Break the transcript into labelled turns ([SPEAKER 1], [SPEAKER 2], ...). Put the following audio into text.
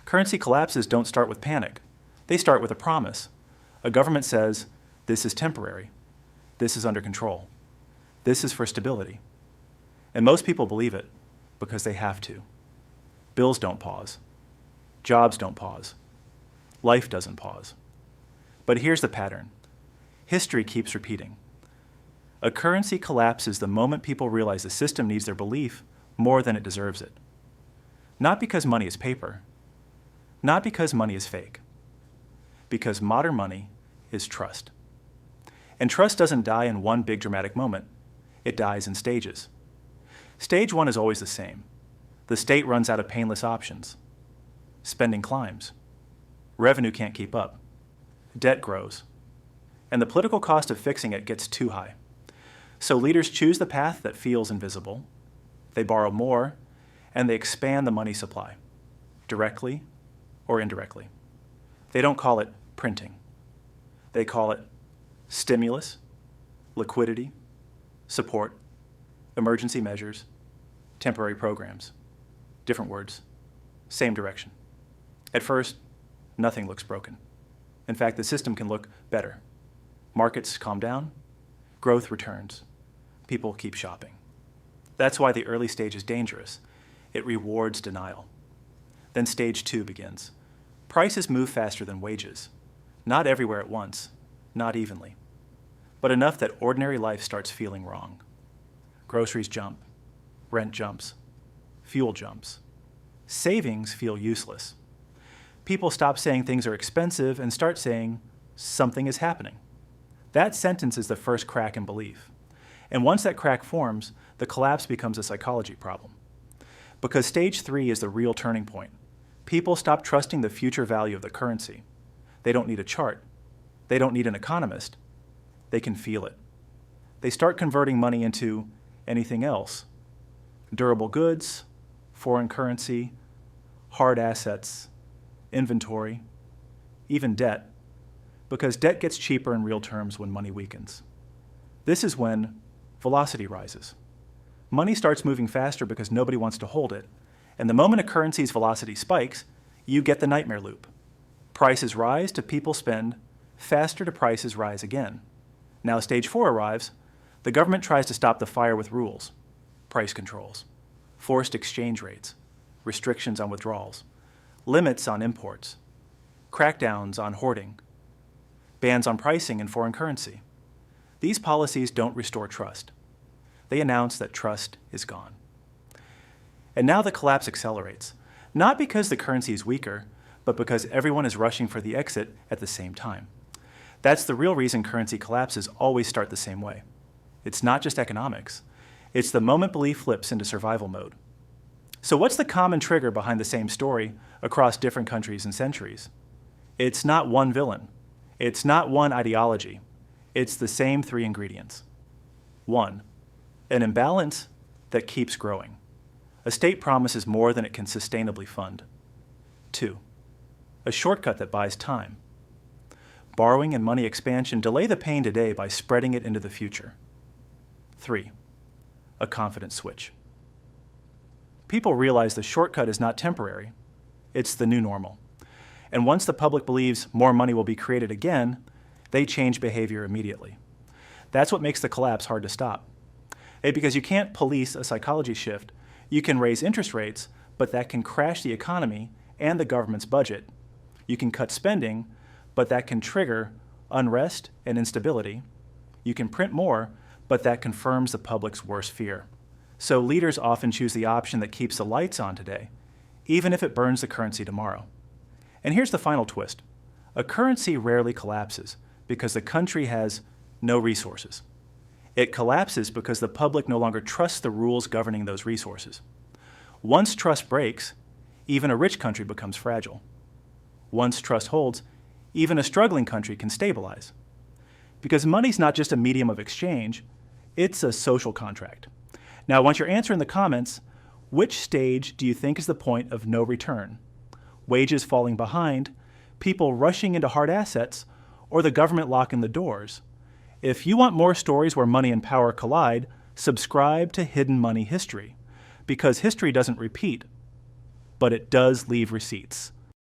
[SPEAKER 1] Currency collapses don't start with panic. They start with a promise. A government says, this is temporary. This is under control. This is for stability. And most people believe it because they have to. Bills don't pause. Jobs don't pause. Life doesn't pause. But here's the pattern. History keeps repeating. A currency collapses the moment people realize the system needs their belief more than it deserves it. Not because money is paper. Not because money is fake. Because modern money is trust. And trust doesn't die in one big dramatic moment. It dies in stages. Stage one is always the same. The state runs out of painless options. Spending climbs. Revenue can't keep up. Debt grows. And the political cost of fixing it gets too high. So leaders choose the path that feels invisible. They borrow more, and they expand the money supply, directly or indirectly. They don't call it printing. They call it stimulus, liquidity, support, emergency measures, temporary programs. Different words, same direction. At first, nothing looks broken. In fact, the system can look better. Markets calm down, growth returns, people keep shopping. That's why the early stage is dangerous. It rewards denial. Then stage two begins. Prices move faster than wages. Not everywhere at once, not evenly, but enough that ordinary life starts feeling wrong. Groceries jump, rent jumps, fuel jumps. Savings feel useless. People stop saying things are expensive and start saying something is happening. That sentence is the first crack in belief. And once that crack forms, the collapse becomes a psychology problem. Because stage three is the real turning point. People stop trusting the future value of the currency. They don't need a chart. They don't need an economist. They can feel it. They start converting money into anything else. Durable goods, foreign currency, hard assets, inventory, even debt, because debt gets cheaper in real terms when money weakens. This is when velocity rises. Money starts moving faster because nobody wants to hold it, and the moment a currency's velocity spikes, you get the nightmare loop. Prices rise to people spend, faster to prices rise again. Now stage four arrives. The government tries to stop the fire with rules, price controls, forced exchange rates, restrictions on withdrawals, limits on imports, crackdowns on hoarding, bans on pricing in foreign currency. These policies don't restore trust. They announce that trust is gone. And now the collapse accelerates, not because the currency is weaker, but because everyone is rushing for the exit at the same time. That's the real reason currency collapses always start the same way. It's not just economics. It's the moment belief flips into survival mode. So what's the common trigger behind the same story across different countries and centuries? It's not one villain. It's not one ideology. It's the same three ingredients. 1, an imbalance that keeps growing. A state promises more than it can sustainably fund. 2, a shortcut that buys time. Borrowing and money expansion delay the pain today by spreading it into the future. 3, a confidence switch. People realize the shortcut is not temporary. It's the new normal. And once the public believes more money will be created again, they change behavior immediately. That's what makes the collapse hard to stop. Because you can't police a psychology shift. You can raise interest rates, but that can crash the economy and the government's budget. You can cut spending, but that can trigger unrest and instability. You can print more, but that confirms the public's worst fear. So leaders often choose the option that keeps the lights on today, even if it burns the currency tomorrow. And here's the final twist. A currency rarely collapses because the country has no resources. It collapses because the public no longer trusts the rules governing those resources. Once trust breaks, even a rich country becomes fragile. Once trust holds, even a struggling country can stabilize. Because money's not just a medium of exchange, it's a social contract. Now, once you're answering the comments, which stage do you think is the point of no return? Wages falling behind, people rushing into hard assets, or the government locking the doors? If you want more stories where money and power collide, subscribe to Hidden Money History, because history doesn't repeat, but it does leave receipts.